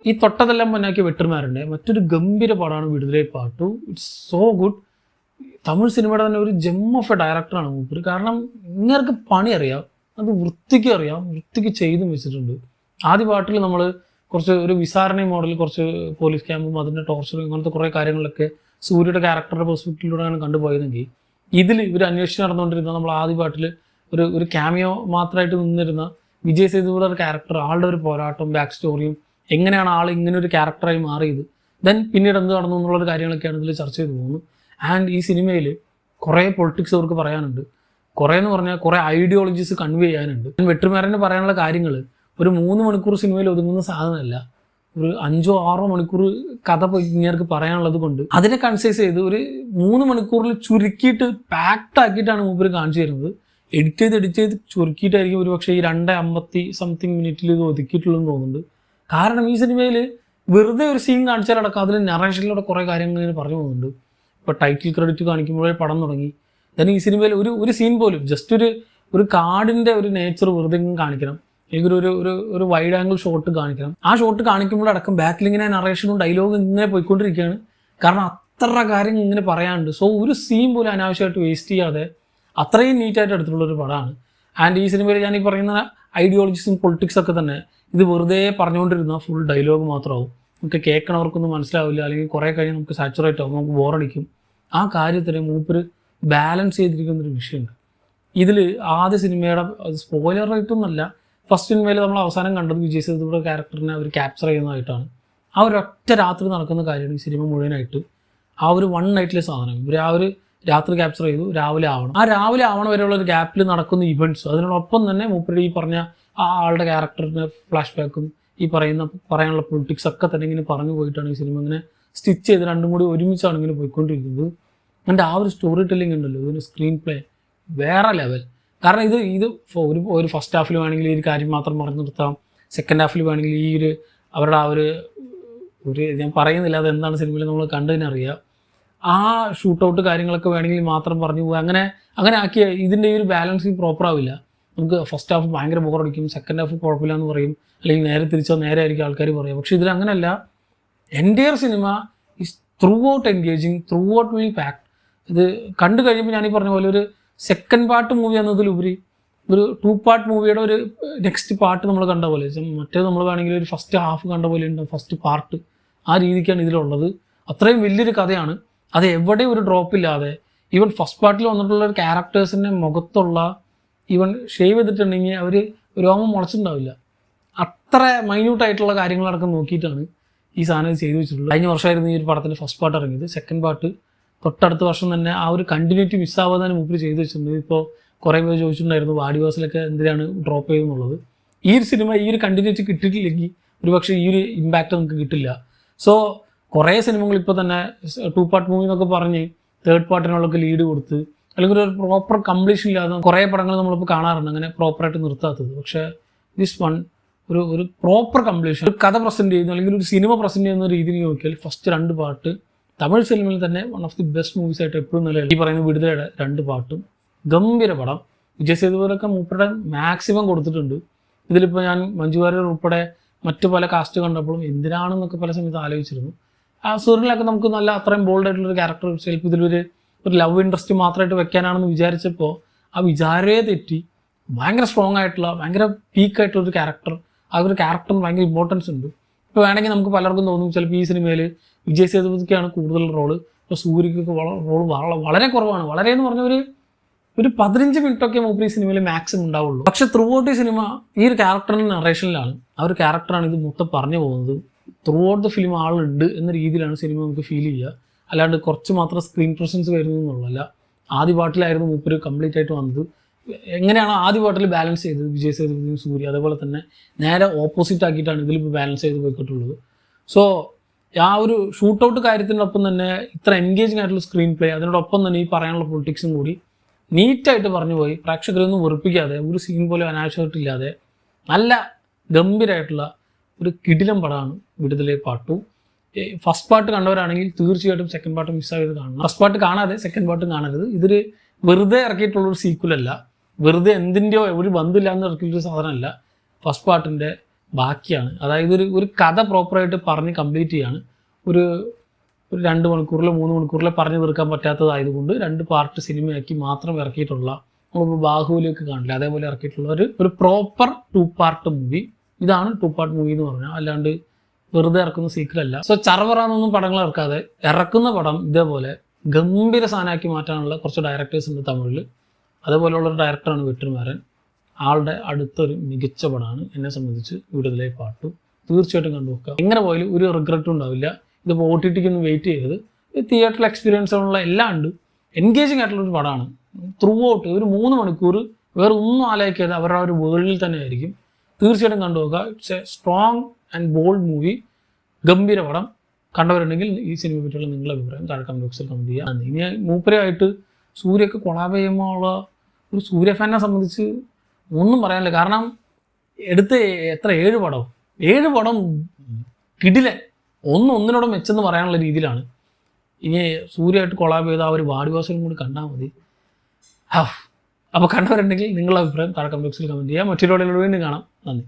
ഈ തൊട്ടതെല്ലാം മുന്നാക്കിയ വെട്ടർമാരുണ്ട്. മറ്റൊരു ഗംഭീര പടമാണ് Viduthalai part 2. It's so good. Tamil സിനിമയുടെ തന്നെ ഒരു ജെം ഓഫ് എ ഡയറക്ടറാണ് മൂപ്പര്. കാരണം ഇങ്ങർക്ക് പണി അറിയാം, അത് വൃത്തിക്ക് അറിയാം, വൃത്തിക്ക് ചെയ്തും വെച്ചിട്ടുണ്ട്. ആദ്യ പാട്ടിൽ നമ്മൾ കുറച്ച് ഒരു വിസാരണ മോഡൽ, കുറച്ച് പോലീസ് ക്യാമ്പും അതിൻ്റെ ടോർച്ചറും ഇങ്ങനത്തെ കുറേ കാര്യങ്ങളൊക്കെ സൂര്യയുടെ ക്യാരക്ടറുടെ പെർസ്പെക്റ്റീവിലൂടെയാണ് കണ്ടുപോയതെങ്കിൽ ഇതിൽ ഇവർ അന്വേഷിച്ച് നടന്നുകൊണ്ടിരുന്ന നമ്മൾ ആദ്യ പാട്ടിൽ ഒരു ക്യാമിയോ മാത്രമായിട്ട് നിന്നിരുന്ന വിജയ് സേതുപതിയുടെ ക്യാരക്ടർ, ആളുടെ ഒരു പോരാട്ടം, ബാക്ക് സ്റ്റോറിയും എങ്ങനെയാണ് ആൾ ഇങ്ങനെ ഒരു ക്യാരക്ടറായി മാറിയത്, ദെൻ പിന്നീട് എന്ത് നടന്നു എന്നുള്ളൊരു കാര്യങ്ങളൊക്കെയാണ് ഇതിൽ ചർച്ച ചെയ്ത് പോകുന്നത്. ആൻഡ് ഈ സിനിമയിൽ കുറേ പൊളിറ്റിക്സ് അവർക്ക് പറയാനുണ്ട്. കുറേ എന്ന് പറഞ്ഞാൽ കുറേ ഐഡിയോളജീസ് കൺവേ ചെയ്യാനുണ്ട്. വെട്രിമാരന് പറയാനുള്ള കാര്യങ്ങൾ ഒരു 3 മണിക്കൂർ സിനിമയിൽ ഒതുങ്ങുന്ന സാധനമല്ല. ഒരു 5-6 മണിക്കൂർ കഥ ഇങ്ങേർക്ക് പറയാനുള്ളത് കൊണ്ട് അതിനെ കൺസൈസ് ചെയ്ത് ഒരു 3 മണിക്കൂറിൽ ചുരുക്കിയിട്ട് പാക്ഡ് ആക്കിയിട്ടാണ് മൂപ്പര് കാണിച്ചു തരുന്നത്. എഡിറ്റ് ചെയ്ത് ചുരുക്കിയിട്ടായിരിക്കും ഒരു പക്ഷേ ഈ 2:50 സംതിങ് മിനിറ്റിൽ ഇത് ഒതുക്കിയിട്ടുള്ളതെന്ന് തോന്നുന്നുണ്ട്. കാരണം ഈ സിനിമയിൽ വെറുതെ ഒരു സീൻ കാണിച്ചാലടക്കം അതിൽ നറേഷനിലൂടെ കുറേ കാര്യങ്ങൾ ഇങ്ങനെ പറഞ്ഞു പോകുന്നുണ്ട്. ഇപ്പോൾ ടൈറ്റിൽ ക്രെഡിറ്റ് കാണിക്കുമ്പോഴേ പടം തുടങ്ങി. then ഈ സിനിമയിൽ ഒരു സീൻ പോലും ജസ്റ്റ് ഒരു കാടിൻ്റെ ഒരു നേച്ചർ വെറുതെ കാണിക്കണം, അല്ലെങ്കിൽ ഒരു വൈഡ് ആംഗിൾ ഷോട്ട് കാണിക്കണം. ആ ഷോട്ട് കാണിക്കുമ്പോഴടക്കം ബാക്കിലിങ്ങനെ നറേഷനും ഡയലോഗും ഇങ്ങനെ പോയിക്കൊണ്ടിരിക്കുകയാണ്. കാരണം അത്ര കാര്യങ്ങൾ ഇങ്ങനെ പറയാനുണ്ട്. സോ ഒരു സീൻ പോലും അനാവശ്യമായിട്ട് വേസ്റ്റ് ചെയ്യാതെ അത്രയും നീറ്റായിട്ട് എടുത്തിട്ടുള്ളൊരു പടമാണ്. ആൻഡ് ഈ സിനിമയിൽ ഞാൻ ഈ പറയുന്ന ഐഡിയോളജീസും പൊളിറ്റിക്സൊക്കെ തന്നെ ഇത് വെറുതെ പറഞ്ഞുകൊണ്ടിരുന്ന ഫുൾ ഡയലോഗ് മാത്രമാവും. നമുക്ക് കേൾക്കണവർക്കൊന്നും മനസ്സിലാവില്ല, അല്ലെങ്കിൽ കുറേ കഴിഞ്ഞ് നമുക്ക് സാച്ചുറേറ്റ് ആവും, നമുക്ക് ബോറടിക്കും. ആ കാര്യത്തിന് മൂപ്പര് ബാലൻസ് ചെയ്തിരിക്കുന്നൊരു വിഷയമുണ്ട് ഇതിൽ. ആദ്യ സിനിമയുടെ സ്പോയിലർ ആയിട്ടൊന്നുമല്ല, ഫസ്റ്റ് സിനിമയിൽ നമ്മൾ അവസാനം കണ്ടത് വിജയ് സേതുപതിയുടെ ക്യാരക്ടറിനെ അവർ ക്യാപ്ചർ ചെയ്യുന്നതായിട്ടാണ്. ആ ഒരൊറ്റ രാത്രി നടക്കുന്ന കാര്യമാണ് ഈ സിനിമ മുഴുവനായിട്ട്. ആ ഒരു 1 നൈറ്റിലെ സാധനം ഇവർ ആ ഒരു രാത്രി ക്യാപ്ചർ ചെയ്തു, രാവിലെ ആവണം. ആ രാവിലെ ആവണം വരെയുള്ള ഒരു ഗ്യാപ്പിൽ നടക്കുന്ന ഇവൻറ്റ്സ്, അതിനോടൊപ്പം തന്നെ മൂപ്പര് ഈ പറഞ്ഞ ആ ആളുടെ ക്യാരക്ടറിൻ്റെ ഫ്ലാഷ് ബാക്കും ഈ പറയാനുള്ള പൊളിറ്റിക്സ് ഒക്കെ തന്നെ ഇങ്ങനെ പറഞ്ഞു പോയിട്ടാണ് ഈ സിനിമ ഇങ്ങനെ സ്റ്റിച്ച് ചെയ്ത് രണ്ടും കൂടി ഒരുമിച്ചാണ് ഇങ്ങനെ പോയിക്കൊണ്ടിരിക്കുന്നത്. എൻ്റെ ആ ഒരു സ്റ്റോറി ടെല്ലിംഗ് ഉണ്ടല്ലോ, ഇതിന് സ്ക്രീൻ പ്ലേ വേറെ ലെവൽ. കാരണം ഇത് ഒരു ഫസ്റ്റ് ഹാഫിൽ വേണമെങ്കിൽ ഈ ഒരു കാര്യം മാത്രം പറഞ്ഞു നിർത്താം, സെക്കൻഡ് ഹാഫിൽ വേണമെങ്കിൽ ഈ അവരുടെ ആ ഒരു ഞാൻ പറയുന്നില്ല അതെന്താണ് സിനിമയിൽ നമ്മൾ കണ്ടതിനറിയാം. ആ ഷൂട്ടൗട്ട് കാര്യങ്ങളൊക്കെ വേണമെങ്കിൽ മാത്രം പറഞ്ഞു പോകുക, അങ്ങനെ ആക്കിയ ഇതിൻ്റെ ഈ ഒരു ബാലൻസിങ് പ്രോപ്പർ ആവില്ല. നമുക്ക് ഫസ്റ്റ് ഹാഫ് ഭയങ്കര ബോറടിക്കും, സെക്കൻഡ് ഹാഫ് കുഴപ്പമില്ല എന്ന് പറയും, അല്ലെങ്കിൽ നേരെ ആയിരിക്കും ആൾക്കാർ പറയുക. പക്ഷേ ഇതിലങ്ങനെയല്ല. Entire cinema is throughout engaging, throughout well packed. ഇത് കണ്ടു കഴിയുമ്പോൾ ഞാനീ പറഞ്ഞ പോലെ ഒരു സെക്കൻഡ് പാർട്ട് മൂവി എന്നതിലുപരി ഒരു 2 പാർട്ട് മൂവിയുടെ ഒരു നെക്സ്റ്റ് പാർട്ട് നമ്മൾ കണ്ട പോലെ, മറ്റേത് നമ്മൾ വേണമെങ്കിൽ ഒരു ഫസ്റ്റ് ഹാഫ് കണ്ട പോലെ ഉണ്ട് ഫസ്റ്റ് പാർട്ട്. ആ രീതിക്കാണ് ഇതിലുള്ളത്. അത്രയും വലിയൊരു കഥയാണ്. അത് എവിടെയും ഒരു ഡ്രോപ്പില്ലാതെ, ഈവൻ ഫസ്റ്റ് പാർട്ടിൽ വന്നിട്ടുള്ള ഒരു ക്യാരക്ടേഴ്സിൻ്റെ മുഖത്തുള്ള ഈവൻ ഷേവ് ചെയ്തിട്ടുണ്ടെങ്കിൽ അവർ രോമം മുളച്ചിട്ടുണ്ടാവില്ല. അത്ര മൈന്യൂട്ടായിട്ടുള്ള കാര്യങ്ങളടക്കം നോക്കിയിട്ടാണ് ഈ സാധനം ചെയ്തു വെച്ചിട്ടുള്ളത്. കഴിഞ്ഞ വർഷമായിരുന്നു ഈ ഒരു പടത്തിൻ്റെ ഫസ്റ്റ് പാർട്ട് ഇറങ്ങിയത്. സെക്കൻഡ് പാർട്ട് തൊട്ടടുത്ത വർഷം തന്നെ ആ ഒരു കണ്ടിന്യൂറ്റി മിസ്സാവാതെ മൂപ്പര് ചെയ്തു വെച്ചിട്ടുണ്ട്. ഇപ്പോൾ കുറേ പേര് ചോദിച്ചിട്ടുണ്ടായിരുന്നു വാഡിവാസിലൊക്കെ എന്തിനാണ് ഡ്രോപ്പ് ചെയ്തെന്നുള്ളത്. ഈ ഒരു സിനിമ ഈ ഒരു കണ്ടിന്യൂറ്റി കിട്ടിയിട്ടില്ലെങ്കിൽ ഒരു പക്ഷേ ഈ ഒരു ഇമ്പാക്റ്റ് നമുക്ക് കിട്ടില്ല. സോ കുറേ സിനിമകൾ ഇപ്പോൾ തന്നെ 2 പാർട്ട് മൂവി എന്നൊക്കെ പറഞ്ഞ് 3rd പാർട്ടിനുള്ളൊക്കെ ലീഡ് കൊടുത്ത്, അല്ലെങ്കിൽ ഒരു പ്രോപ്പർ കംപ്ലീഷൻ ഇല്ലാതെ കുറേ പടങ്ങൾ നമ്മളിപ്പോൾ കാണാറുണ്ട് അങ്ങനെ പ്രോപ്പറായിട്ട് നിർത്താത്തത്. പക്ഷേ ദിസ് വൺ ഒരു പ്രോപ്പർ കംപ്ലീഷൻ, ഒരു കഥ പ്രസൻറ്റ് ചെയ്യുന്നു അല്ലെങ്കിൽ ഒരു സിനിമ പ്രസൻറ്റ് ചെയ്യുന്ന രീതിയിൽ നോക്കിയാൽ ഫസ്റ്റ് 2 പാർട്ട് തമിഴ് സിനിമയിൽ തന്നെ one of the best movies ആയിട്ട് എപ്പോഴും നിലയിൽ. ഈ പറയുന്ന വിടുതലയുടെ 2 പാർട്ടും ഗംഭീര പടം. വിജയ് സേതുപതിയൊക്കെ മൂപ്പരുടെ മാക്സിമം കൊടുത്തിട്ടുണ്ട്. ഇതിലിപ്പോൾ ഞാൻ മഞ്ജു വാര്യർ ഉൾപ്പെടെ മറ്റു പല കാസ്റ്റ് കണ്ടപ്പോഴും എന്തിനാണെന്നൊക്കെ പല സമയത്ത് ആലോചിച്ചിരുന്നു. ആ സൂര്യനിലൊക്കെ നമുക്ക് നല്ല അത്രയും ബോൾഡായിട്ടുള്ളൊരു ക്യാരക്ടർ ചിലപ്പോൾ ഇതിലൊരു ലവ് ഇൻട്രസ്റ്റ് മാത്രമായിട്ട് വെക്കാനാണെന്ന് വിചാരിച്ചപ്പോൾ ആ വിചാരേ തെറ്റി. ഭയങ്കര സ്ട്രോങ് ആയിട്ടുള്ള ഭയങ്കര പീക്കായിട്ടുള്ളൊരു ക്യാരക്ടർ. ആ ഒരു ക്യാരക്ടറിന് ഭയങ്കര ഇമ്പോർട്ടൻസ് ഉണ്ട്. ഇപ്പോൾ വേണമെങ്കിൽ നമുക്ക് പലർക്കും തോന്നും ചിലപ്പോൾ ഈ സിനിമയിൽ വിജയ് സേതുപതിക്കാണ് കൂടുതൽ റോള്, ഇപ്പോൾ സൂര്യക്കൊക്കെ റോള് വളരെ കുറവാണ്. വളരെ എന്ന് പറഞ്ഞ ഒരു 15 മിനിറ്റൊക്കെ മൂപ്പര് ഈ സിനിമയിൽ മാക്സിമം ഉണ്ടാവുള്ളൂ. പക്ഷെ ത്രൂ ഔട്ട് ഈ സിനിമ ഈ ഒരു ക്യാരക്ടറിൻ്റെ നറേഷനിലാണ്. ആ ഒരു ക്യാരക്ടറാണ് ഇത് മൊത്തം പറഞ്ഞു പോകുന്നത്. ത്രൂ ഔട്ട് ദ ഫിലിം ആളുണ്ട് എന്ന രീതിയിലാണ് സിനിമ നമുക്ക് ഫീൽ ചെയ്യുക. അല്ലാണ്ട് കുറച്ച് മാത്രം സ്ക്രീൻ പ്രസൻസ് വരുന്നു എന്നുള്ളതല്ല. ആദ്യ പാട്ടിലായിരുന്നു മൂപ്പര് കംപ്ലീറ്റ് ആയിട്ട് വന്നത്. എങ്ങനെയാണ് ആദ്യ പാട്ടിൽ ബാലൻസ് ചെയ്തത് വിജയ് സേതുപതിയും സൂര്യ, അതേപോലെ തന്നെ നേരെ ഓപ്പോസിറ്റ് ആക്കിയിട്ടാണ് ഇതിലിപ്പോൾ ബാലൻസ് ചെയ്ത് പോയിക്കൊണ്ടുള്ളത്. സോ ആ ഒരു ഷൂട്ടൗട്ട് കാര്യത്തിനൊപ്പം തന്നെ ഇത്ര എൻഗേജിങ് ആയിട്ടുള്ള സ്ക്രീൻ പ്ലേ, അതിനോടൊപ്പം തന്നെ ഈ പറയാനുള്ള പൊളിറ്റിക്സും കൂടി നീറ്റായിട്ട് പറഞ്ഞു പോയി. പ്രേക്ഷകരൊന്നും വെറുപ്പിക്കാതെ, ഒരു സീൻ പോലും അനാവശ്യമായിട്ടില്ലാതെ നല്ല ഗംഭീരമായിട്ടുള്ള ഒരു കിടിലം പടമാണ് വിടുതലൈ പാർട്ട് 2. ഫസ്റ്റ് പാർട്ട് കണ്ടവരാണെങ്കിൽ തീർച്ചയായിട്ടും സെക്കൻഡ് പാർട്ട് മിസ്സായത് കാണണം. ഫസ്റ്റ് പാർട്ട് കാണാതെ സെക്കൻഡ് പാർട്ടും കാണരുത്. ഇതൊരു വെറുതെ ഇറക്കിയിട്ടുള്ളൊരു സീക്വലല്ല, വെറുതെ എന്തിൻ്റെയോ ഒരു ബന്ധമില്ലാന്ന് ഇറക്കിയിട്ടൊരു സാധനമല്ല. ഫസ്റ്റ് പാർട്ടിൻ്റെ ബാക്കിയാണ്. അതായത് ഒരു കഥ പ്രോപ്പറായിട്ട് പറഞ്ഞ് കംപ്ലീറ്റ് ചെയ്യാണ്. ഒരു 2 മണിക്കൂറിലോ 3 മണിക്കൂറിലോ പറഞ്ഞു തീർക്കാൻ പറ്റാത്തതായതുകൊണ്ട് 2 പാർട്ട് സിനിമയാക്കി മാത്രം ഇറക്കിയിട്ടുള്ള, നമ്മളിപ്പോൾ ബാഹുബലിയൊക്കെ കാണില്ല അതേപോലെ ഇറക്കിയിട്ടുള്ള ഒരു പ്രോപ്പർ 2 പാർട്ട് മൂവി. ഇതാണ് 2 പാർട്ട് മൂവി എന്ന് പറഞ്ഞാൽ, അല്ലാണ്ട് വെറുതെ ഇറക്കുന്ന സീക്വൽ അല്ല. സോ ചറവറാന്നൊന്നും പടങ്ങൾ ഇറക്കാതെ ഇറക്കുന്ന പടം ഇതേപോലെ ഗംഭീര സാധനമാക്കി മാറ്റാനുള്ള കുറച്ച് ഡയറക്ടേഴ്സ് ഉണ്ട് തമിഴിൽ. അതേപോലെയുള്ളൊരു ഡയറക്ടറാണ് വെട്രിമാരൻ. ആളുടെ അടുത്തൊരു മികച്ച പടമാണ് എന്നെ സംബന്ധിച്ച് വിടുതലൈ പാട്ടു. തീർച്ചയായിട്ടും കണ്ടുനോക്കുക. എങ്ങനെ പോയാലും ഒരു റിഗ്രറ്റും ഉണ്ടാവില്ല. ഇതിപ്പോൾ OTT ഒന്നും വെയിറ്റ് ചെയ്യരുത്. ഇത് തിയേറ്ററിൽ എക്സ്പീരിയൻസ് ഉള്ള എല്ലാം ഉണ്ട്. എൻഗേജിങ് ആയിട്ടുള്ളൊരു പടമാണ്. ത്രൂ ഔട്ട് ഒരു 3 മണിക്കൂർ വേറെ ഒന്നും ആലോചിക്കാതെ അവരുടെ ഒരു വേൾഡിൽ തന്നെ ആയിരിക്കും. തീർച്ചയായിട്ടും കണ്ടുനോക്കുക. It's a strong and bold movie. ഗംഭീര പടം. കണ്ടവരുണ്ടെങ്കിൽ ഈ സിനിമയെ പറ്റിയുള്ള നിങ്ങളുടെ അഭിപ്രായം താഴെ കമന്റ് ബോക്സിൽ കമന്റ് ചെയ്യുക. ഇനി മൂപ്പരമായിട്ട് സൂര്യക്ക് കൊളാബ് ചെയ്യുമ്പോൾ ഉള്ള ഒരു സൂര്യ ഫാനെ സംബന്ധിച്ച് ഒന്നും പറയാനില്ല. കാരണം എടുത്ത് 7 പടം കിടിലൻ, ഒന്നിനോടും മെച്ചെന്ന് പറയാനുള്ള രീതിയിലാണ്. ഇനി സൂര്യയായിട്ട് കൊളാബ് ചെയ്ത ആ ഒരു വാടിവാസനും കൂടി കണ്ടാൽ മതി. അപ്പോൾ കണ്ടവരുണ്ടെങ്കിൽ നിങ്ങളുടെ അഭിപ്രായം താഴെ കമന്റ് ബോക്സിൽ കമന്റ് ചെയ്യുക. മറ്റൊരു വീണ്ടും കാണാം. നന്ദി.